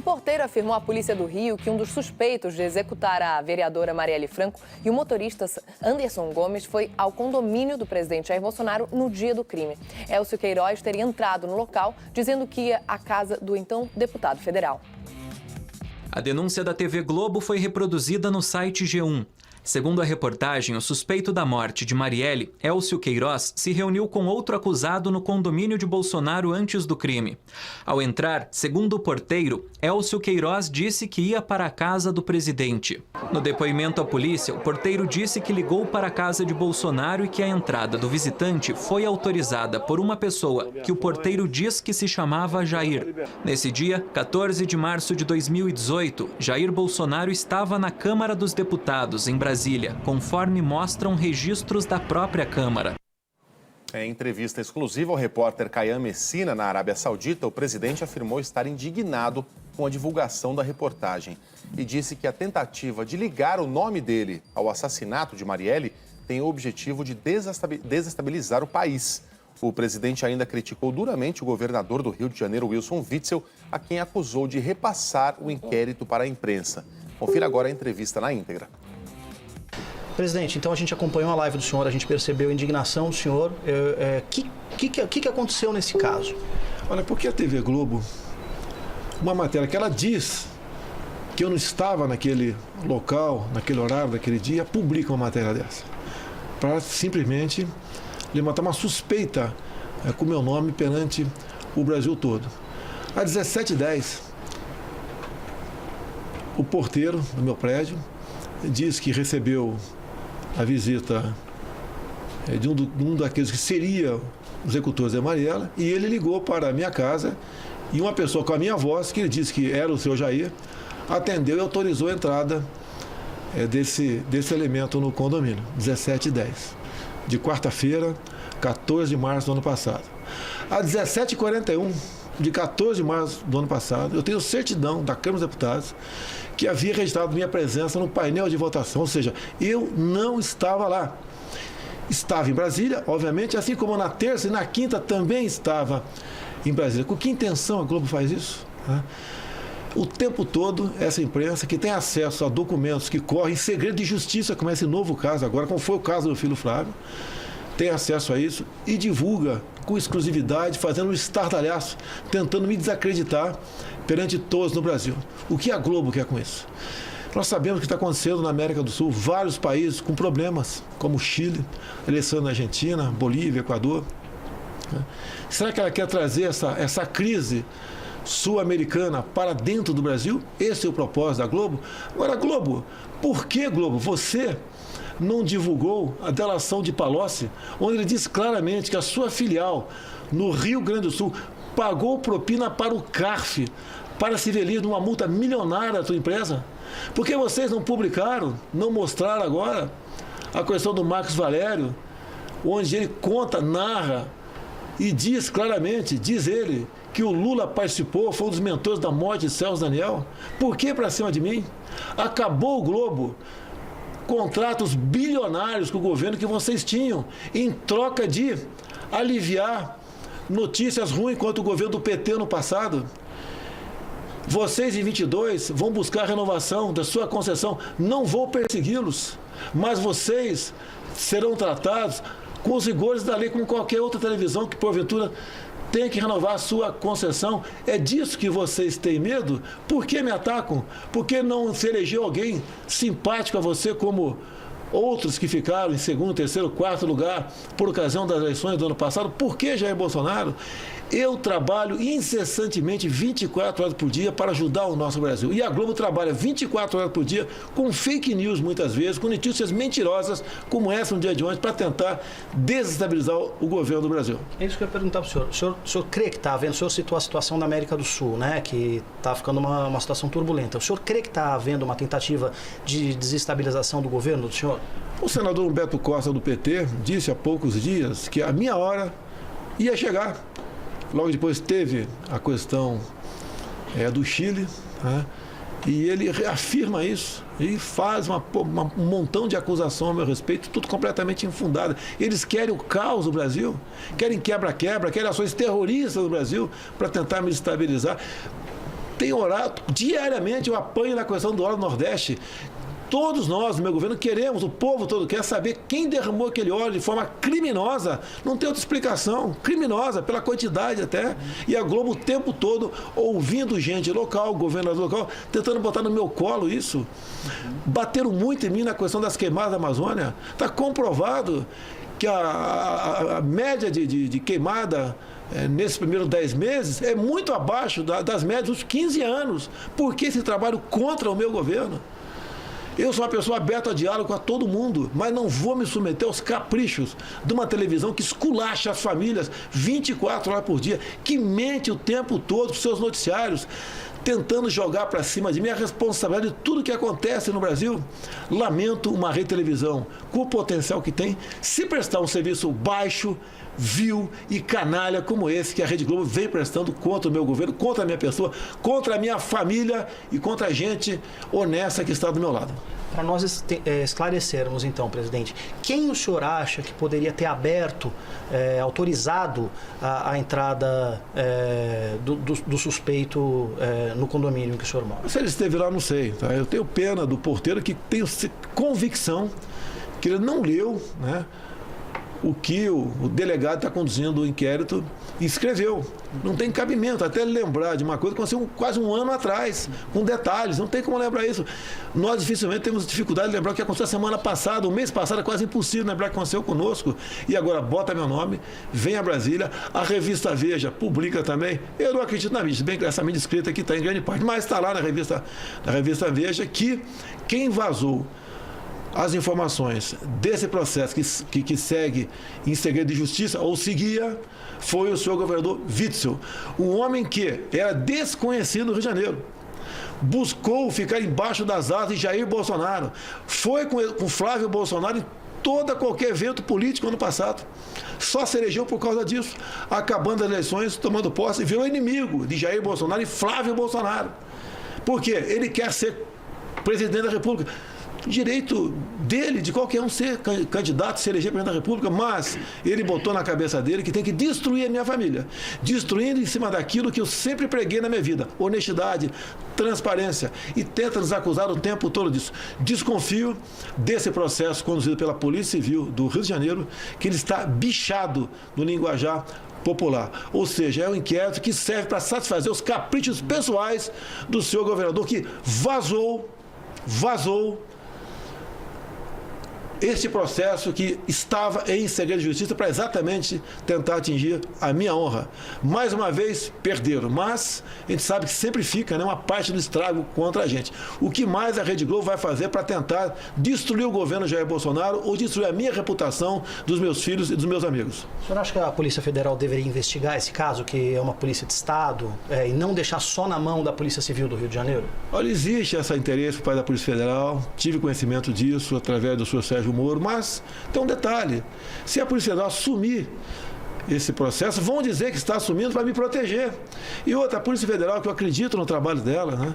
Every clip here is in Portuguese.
porteiro afirmou à polícia do Rio que um dos suspeitos de executar a vereadora Marielle Franco e o motorista Anderson Gomes foi ao condomínio do presidente Jair Bolsonaro no dia do crime. Elcio Queiroz teria entrado no local dizendo que ia à casa do então deputado federal. A denúncia da TV Globo foi reproduzida no site G1. Segundo a reportagem, o suspeito da morte de Marielle, Elcio Queiroz, se reuniu com outro acusado no condomínio de Bolsonaro antes do crime. Ao entrar, segundo o porteiro, Elcio Queiroz disse que ia para a casa do presidente. No depoimento à polícia, o porteiro disse que ligou para a casa de Bolsonaro e que a entrada do visitante foi autorizada por uma pessoa que o porteiro diz que se chamava Jair. Nesse dia, 14 de março de 2018, Jair Bolsonaro estava na Câmara dos Deputados, em Brasília, conforme mostram registros da própria Câmara. Em entrevista exclusiva ao repórter Kayan Messina, na Arábia Saudita, o presidente afirmou estar indignado com a divulgação da reportagem e disse que a tentativa de ligar o nome dele ao assassinato de Marielle tem o objetivo de desestabilizar o país. O presidente ainda criticou duramente o governador do Rio de Janeiro, Wilson Witzel, a quem acusou de repassar o inquérito para a imprensa. Confira agora a entrevista na íntegra. Presidente, então a gente acompanhou a live do senhor, a gente percebeu a indignação do senhor. O que aconteceu nesse caso? Olha, porque a TV Globo, uma matéria que ela diz que eu não estava naquele local, naquele horário, naquele dia, publica uma matéria dessa. Para simplesmente levantar uma suspeita com o meu nome perante o Brasil todo. Às 17h10, o porteiro do meu prédio diz que recebeu a visita de um daqueles que seria os executores da Marielle, e ele ligou para a minha casa e uma pessoa com a minha voz, que ele disse que era o seu Jair, atendeu e autorizou a entrada desse elemento no condomínio, 17h10, de quarta-feira, 14 de março do ano passado. Às 17h41, de 14 de março do ano passado, eu tenho certidão da Câmara dos Deputados que havia registrado minha presença no painel de votação, ou seja, eu não estava lá. Estava em Brasília, obviamente, assim como na terça e na quinta também estava em Brasília. Com que intenção a Globo faz isso? O tempo todo, essa imprensa que tem acesso a documentos que correm em segredo de justiça, como esse novo caso agora, como foi o caso do filho Flávio, tem acesso a isso e divulga com exclusividade, fazendo um estardalhaço, tentando me desacreditar perante todos no Brasil. O que a Globo quer com isso? Nós sabemos o que está acontecendo na América do Sul, vários países com problemas, como o Chile, eleição na Argentina, Bolívia, Equador. Será que ela quer trazer essa crise sul-americana para dentro do Brasil? Esse é o propósito da Globo? Agora, Globo, por que, Globo, você não divulgou a delação de Palocci, onde ele diz claramente que a sua filial no Rio Grande do Sul pagou propina para o CARF, para se velir de uma multa milionária da sua empresa? Por que vocês não publicaram, não mostraram agora a questão do Marcos Valério, onde ele conta, narra e diz claramente, diz ele, que o Lula participou, foi um dos mentores da morte de Celso Daniel? Por que para cima de mim? Acabou o Globo. Contratos bilionários com o governo que vocês tinham, em troca de aliviar notícias ruins contra o governo do PT no passado. Vocês, em 22, vão buscar a renovação da sua concessão. Não vou persegui-los, mas vocês serão tratados com os rigores da lei, como qualquer outra televisão que, porventura, tem que renovar a sua concessão. É disso que vocês têm medo? Por que me atacam? Por que não se elegeu alguém simpático a você como outros que ficaram em segundo, terceiro, quarto lugar por ocasião das eleições do ano passado? Por que Jair Bolsonaro? Eu trabalho incessantemente 24 horas por dia para ajudar o nosso Brasil. E a Globo trabalha 24 horas por dia com fake news, muitas vezes, com notícias mentirosas, como essa no dia de ontem, para tentar desestabilizar o governo do Brasil. É isso que eu ia perguntar para o senhor. O senhor crê que está havendo, o senhor citou a situação da América do Sul, né, que está ficando uma situação turbulenta. O senhor crê que está havendo uma tentativa de desestabilização do governo do senhor? O senador Humberto Costa, do PT, disse há poucos dias que a minha hora ia chegar. Logo depois teve a questão do Chile, né? E ele reafirma isso e faz um montão de acusação a meu respeito, tudo completamente infundado. Eles querem o caos do Brasil, querem quebra-quebra, querem ações terroristas do Brasil para tentar me estabilizar. tenho orado, diariamente eu apanho na questão do óleo do Nordeste. Todos nós, no meu governo, queremos, o povo todo quer saber quem derramou aquele óleo de forma criminosa. Não tem outra explicação. Criminosa, pela quantidade até. E a Globo o tempo todo ouvindo gente local, governador local, tentando botar no meu colo isso. Bateram muito em mim na questão das queimadas da Amazônia. Está comprovado que a média de queimada nesses primeiros 10 meses é muito abaixo das médias dos 15 anos. Por que esse trabalho contra o meu governo? Eu sou uma pessoa aberta a diálogo com todo mundo, mas não vou me submeter aos caprichos de uma televisão que esculacha as famílias 24 horas por dia, que mente o tempo todo para os seus noticiários, tentando jogar para cima de mim a responsabilidade de tudo que acontece no Brasil. Lamento uma rede de televisão, com o potencial que tem, se prestar um serviço baixo, vil e canalha como esse que a Rede Globo vem prestando contra o meu governo, contra a minha pessoa, contra a minha família e contra a gente honesta que está do meu lado. Para nós esclarecermos, então, presidente, quem o senhor acha que poderia ter aberto, autorizado a entrada do suspeito no condomínio em que o senhor mora? Se ele esteve lá, não sei. Tá? Eu tenho pena do porteiro que tenho convicção que ele não leu, né, o que o delegado está conduzindo o inquérito e escreveu. Não tem cabimento, até lembrar de uma coisa que aconteceu quase um ano atrás, com detalhes, não tem como lembrar isso. Nós dificilmente temos dificuldade de lembrar o que aconteceu a semana passada, o mês passado, é quase impossível lembrar o que aconteceu conosco. E agora bota meu nome, vem a Brasília, a revista Veja publica também. Eu não acredito na mídia, se bem que essa mídia escrita aqui está em grande parte, mas está lá na revista Veja que quem vazou as informações desse processo que segue em segredo de justiça, ou seguia, foi o senhor governador Witzel, um homem que era desconhecido no Rio de Janeiro, buscou ficar embaixo das asas de Jair Bolsonaro, foi com Flávio Bolsonaro em qualquer evento político ano passado, só se elegeu por causa disso, acabando as eleições, tomando posse, e virou inimigo de Jair Bolsonaro e Flávio Bolsonaro. Por quê? Ele quer ser presidente da República. Direito dele, de qualquer um ser candidato, se eleger presidente da República, mas ele botou na cabeça dele que tem que destruir a minha família, destruindo em cima daquilo que eu sempre preguei na minha vida, honestidade, transparência, e tenta nos acusar o tempo todo disso. Desconfio desse processo conduzido pela Polícia Civil do Rio de Janeiro, que ele está bichado no linguajar popular, ou seja, é um inquérito que serve para satisfazer os caprichos pessoais do senhor governador que vazou este processo que estava em segredo de justiça para exatamente tentar atingir a minha honra. Mais uma vez, perderam, mas a gente sabe que sempre fica, né, uma parte do estrago contra a gente. O que mais a Rede Globo vai fazer para tentar destruir o governo Jair Bolsonaro ou destruir a minha reputação, dos meus filhos e dos meus amigos? O senhor acha que a Polícia Federal deveria investigar esse caso, que é uma polícia de Estado, e não deixar só na mão da Polícia Civil do Rio de Janeiro? Olha, existe esse interesse por parte da Polícia Federal, tive conhecimento disso através do senhor Sérgio Moro, mas tem um detalhe: se a Polícia Federal assumir esse processo, vão dizer que está assumindo para me proteger. E outra, a Polícia Federal, que eu acredito no trabalho dela, né,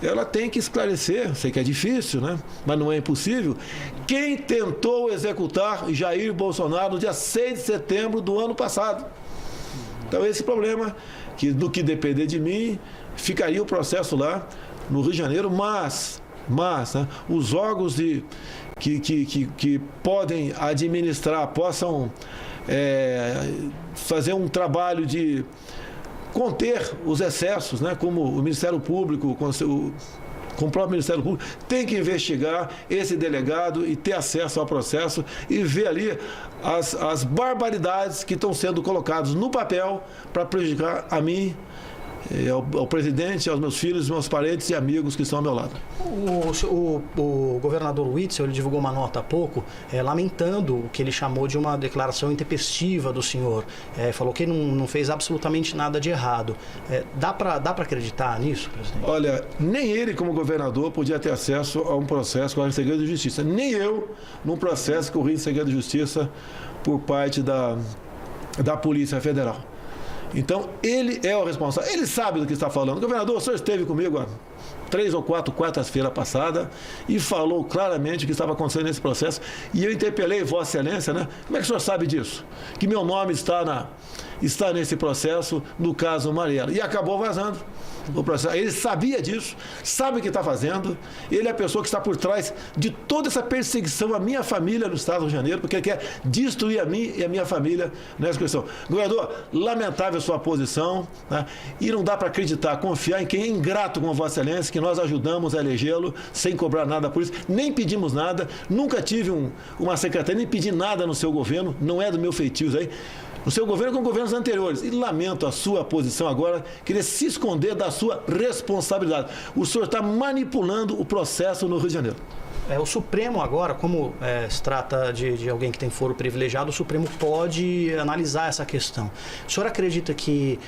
ela tem que esclarecer, sei que é difícil, né, mas não é impossível, quem tentou executar Jair Bolsonaro no dia 6 de setembro do ano passado. Então esse problema, que do que depender de mim, ficaria o processo lá no Rio de Janeiro, mas né, os órgãos que podem administrar, possam fazer um trabalho de conter os excessos, né, como o Ministério Público, com o próprio Ministério Público, tem que investigar esse delegado e ter acesso ao processo e ver ali as barbaridades que estão sendo colocadas no papel para prejudicar a mim, ao presidente, aos meus filhos, meus parentes e amigos que estão ao meu lado. O governador Witzel, ele divulgou uma nota há pouco, lamentando o que ele chamou de uma declaração intempestiva do senhor. Falou que não fez absolutamente nada de errado. Dá para acreditar nisso, presidente? Olha, nem ele, como governador, podia ter acesso a um processo com segredo de justiça. Nem eu, num processo corrido em segredo de justiça por parte da Polícia Federal. Então, ele é o responsável, ele sabe do que está falando. Governador, o senhor esteve comigo há 3 ou 4 quartas-feiras passadas e falou claramente o que estava acontecendo nesse processo. E eu interpelei Vossa Excelência, né? Como é que o senhor sabe disso? Que meu nome está nesse processo, no caso Marielle. E acabou vazando. o processo. Ele sabia disso, sabe o que está fazendo. Ele é a pessoa que está por trás de toda essa perseguição à minha família no estado do Rio de Janeiro, porque ele quer destruir a mim e a minha família nessa questão. Governador, lamentável a sua posição, né? E não dá para acreditar, confiar em quem é ingrato com Vossa Excelência, que nós ajudamos a elegê-lo sem cobrar nada por isso, nem pedimos nada, nunca tive uma secretaria, nem pedi nada no seu governo, não é do meu feitio isso aí. No seu governo com governos anteriores. E lamento a sua posição agora, querer se esconder da sua responsabilidade. O senhor está manipulando o processo no Rio de Janeiro. O Supremo agora, como se trata de alguém que tem foro privilegiado, o Supremo pode analisar essa questão. O senhor acredita que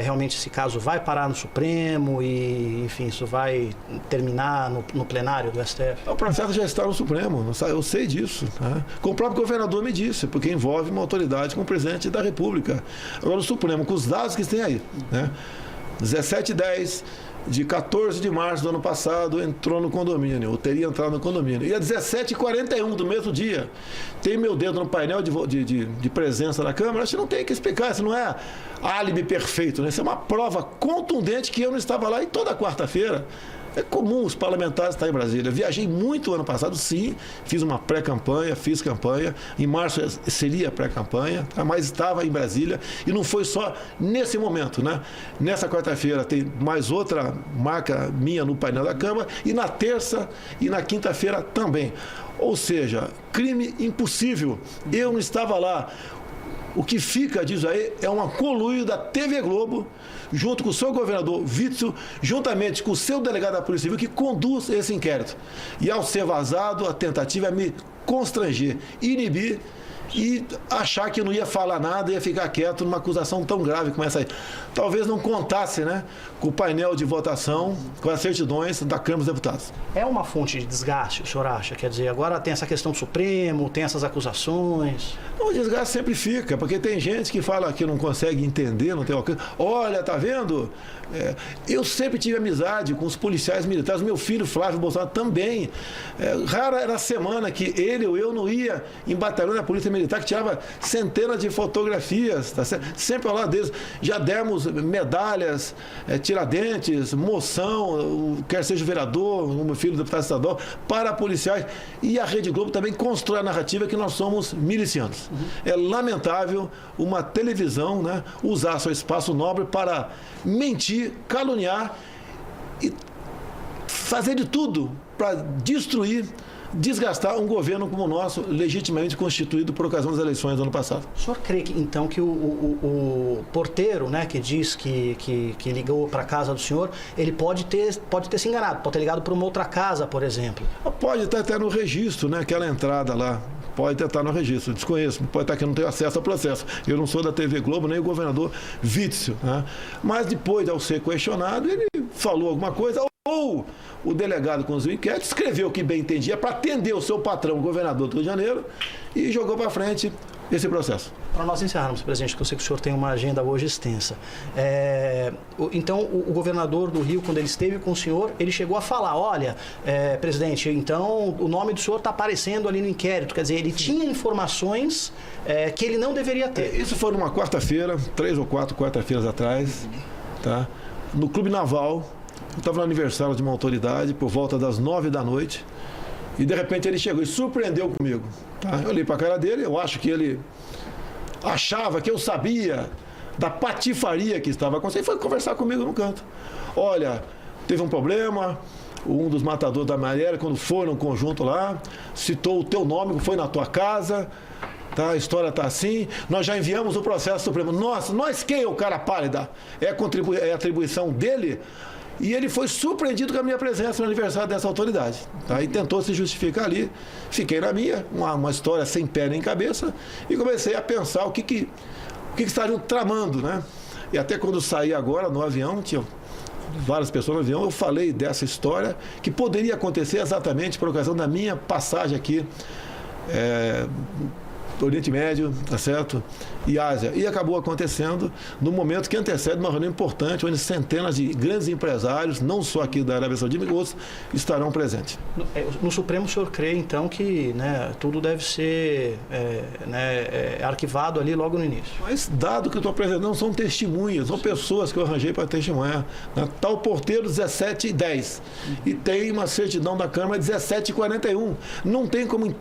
realmente esse caso vai parar no Supremo e, enfim, isso vai terminar no plenário do STF? O processo já está no Supremo, eu sei disso. Né? Como o próprio governador me disse, porque envolve uma autoridade com o presidente da República. Agora o Supremo, com os dados que tem aí, né? 17/10 de 14 de março do ano passado, entrou no condomínio, ou teria entrado no condomínio. E às 17h41 do mesmo dia, tem meu dedo no painel de presença da Câmara. Acho que não tem que explicar, isso não é álibi perfeito, né? Isso é uma prova contundente que eu não estava lá. E toda quarta-feira, é comum os parlamentares estarem em Brasília. Viajei muito ano passado, sim, fiz uma pré-campanha, fiz campanha. Em março seria pré-campanha, mas estava em Brasília. E não foi só nesse momento, né? Nessa quarta-feira tem mais outra marca minha no painel da Câmara, e na terça e na quinta-feira também. Ou seja, crime impossível. Eu não estava lá. O que fica disso aí é um conluio da TV Globo, junto com o seu governador Witzel, juntamente com o seu delegado da Polícia Civil, que conduz esse inquérito. E ao ser vazado, a tentativa é me constranger, inibir e achar que eu não ia falar nada, ia ficar quieto numa acusação tão grave como essa aí. Talvez não contasse, né, com o painel de votação, com as certidões da Câmara dos Deputados. É uma fonte de desgaste, o senhor acha? Quer dizer, agora tem essa questão do Supremo, tem essas acusações. O desgaste sempre fica, porque tem gente que fala que não consegue entender, não tem alcance. Olha, tá vendo? Eu sempre tive amizade com os policiais militares, meu filho Flávio Bolsonaro também. Rara era a semana que ele ou eu não ia em batalhão da Polícia Militar, que tirava centenas de fotografias, tá certo? Sempre ao lado deles. Já demos medalhas, Tiradentes, moção, quer seja o vereador, o meu filho deputado estadual, para policiais. E a Rede Globo também constrói a narrativa que nós somos milicianos. É lamentável uma televisão, né, usar seu espaço nobre para mentir, caluniar e fazer de tudo para destruir, desgastar um governo como o nosso, legitimamente constituído por ocasião das eleições do ano passado. O senhor crê que, então, que o porteiro, né, que diz que ligou para a casa do senhor, ele pode ter se enganado, pode ter ligado para uma outra casa, por exemplo? Pode estar até no registro, né, aquela entrada lá. Pode estar no registro, desconheço, pode estar que eu não tenho acesso ao processo. Eu não sou da TV Globo, nem o governador Witzel, né? Mas depois, ao ser questionado, ele falou alguma coisa, ou o delegado conduziu o inquérito, escreveu o que bem entendia para atender o seu patrão, o governador do Rio de Janeiro, e jogou para frente esse processo. Para nós encerrarmos, presidente, que eu sei que o senhor tem uma agenda hoje extensa. Então, o governador do Rio, quando ele esteve com o senhor, ele chegou a falar, olha, presidente, então o nome do senhor está aparecendo ali no inquérito. Quer dizer, ele tinha informações que ele não deveria ter. Isso foi numa quarta-feira, 3 ou 4 quarta-feiras atrás, tá? No Clube Naval. Eu estava no aniversário de uma autoridade, por volta das 9 da noite, e de repente ele chegou e surpreendeu comigo. Tá? Eu olhei para a cara dele, eu acho que ele achava que eu sabia da patifaria que estava acontecendo, e foi conversar comigo no canto. Olha, teve um problema, um dos matadores da Marielle, quando foi no conjunto lá, citou o teu nome, foi na tua casa, tá? A história está assim, nós já enviamos o processo supremo. Nossa, nós quem é o cara pálida? É atribuição dele? E ele foi surpreendido com a minha presença no aniversário dessa autoridade. Tá? E tentou se justificar ali. Fiquei na minha, uma história sem pé nem cabeça, e comecei a pensar o que estariam tramando, né? E até quando saí agora no avião, tinha várias pessoas no avião, eu falei dessa história que poderia acontecer exatamente por ocasião da minha passagem aqui Oriente Médio, tá certo? E Ásia. E acabou acontecendo no momento que antecede uma reunião importante, onde centenas de grandes empresários, não só aqui da Arábia Saudita, mas outros, estarão presentes. No Supremo, o senhor crê, então, que, né, tudo deve ser arquivado ali logo no início? Mas, dado que eu estou apresentando, são testemunhas, são pessoas que eu arranjei para testemunhar. Está o porteiro 17h10 e tem uma certidão da Câmara 17h41. Não tem como, em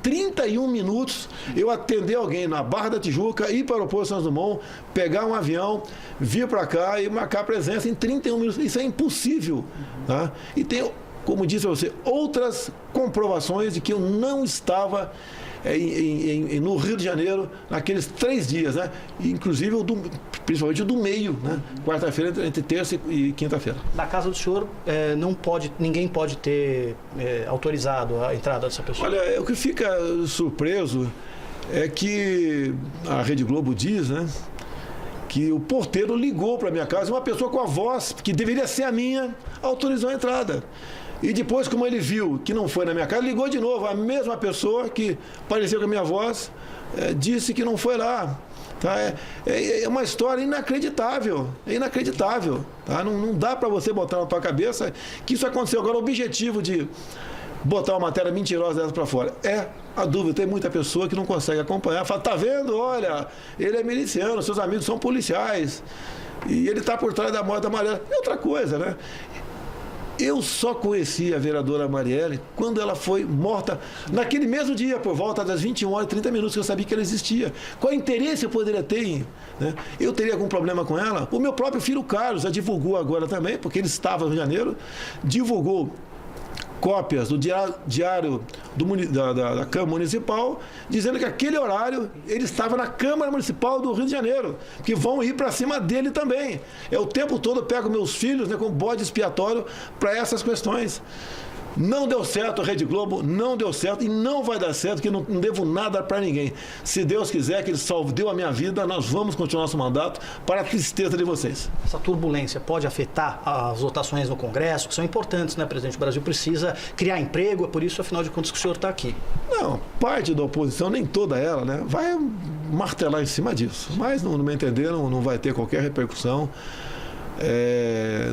31 minutos, eu atender alguém na Barra da Tijuca, ir para o aeroporto Santos Dumont, pegar um avião, vir para cá e marcar presença em 31 minutos. Isso é impossível. Tá? E tem, como disse a você, outras comprovações de que eu não estava no Rio de Janeiro naqueles 3 dias, né? Inclusive principalmente o do meio, né? Quarta-feira, entre terça e quinta-feira. Na casa do senhor, ninguém pode ter autorizado a entrada dessa pessoa? Olha, o que fica surpreso é que a Rede Globo diz, né, que o porteiro ligou para minha casa, uma pessoa com a voz que deveria ser a minha, autorizou a entrada. E depois, como ele viu que não foi na minha casa, ligou de novo. A mesma pessoa que pareceu com a minha voz disse que não foi lá. Tá? É uma história inacreditável. É inacreditável. Tá? Não dá para você botar na tua cabeça que isso aconteceu. Agora, o objetivo de botar uma matéria mentirosa dessa para fora é a dúvida. Tem muita pessoa que não consegue acompanhar. Fala, tá vendo? Olha, ele é miliciano, seus amigos são policiais. E ele está por trás da morte da Marielle. É outra coisa, né? Eu só conheci a vereadora Marielle quando ela foi morta, naquele mesmo dia, por volta das 21h30, que eu sabia que ela existia. Qual interesse eu poderia ter? Né? Eu teria algum problema com ela? O meu próprio filho Carlos já divulgou agora também, porque ele estava no Rio de Janeiro, divulgou cópias do diário da Câmara Municipal, dizendo que aquele horário ele estava na Câmara Municipal do Rio de Janeiro, que vão ir para cima dele também. O tempo todo eu pego meus filhos, né, como bode expiatório para essas questões. Não deu certo a Rede Globo, não deu certo e não vai dar certo, que não devo nada para ninguém. Se Deus quiser que Ele salvou a minha vida, nós vamos continuar nosso mandato para a tristeza de vocês. Essa turbulência pode afetar as votações no Congresso, que são importantes, né, presidente? O Brasil precisa criar emprego, é por isso, afinal de contas, que o senhor está aqui. Não, parte da oposição, nem toda ela, né, vai martelar em cima disso. Mas, no meu entender, não vai ter qualquer repercussão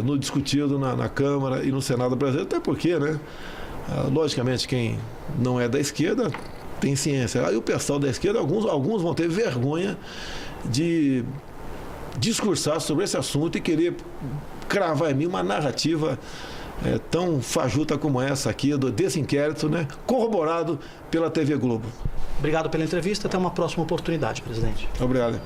no discutido na Câmara e no Senado brasileiro, até porque, né, logicamente, quem não é da esquerda tem ciência. Aí o pessoal da esquerda, alguns vão ter vergonha de discursar sobre esse assunto e querer cravar em mim uma narrativa tão fajuta como essa aqui, desse inquérito, né, corroborado pela TV Globo. Obrigado pela entrevista, até uma próxima oportunidade, presidente. Obrigado.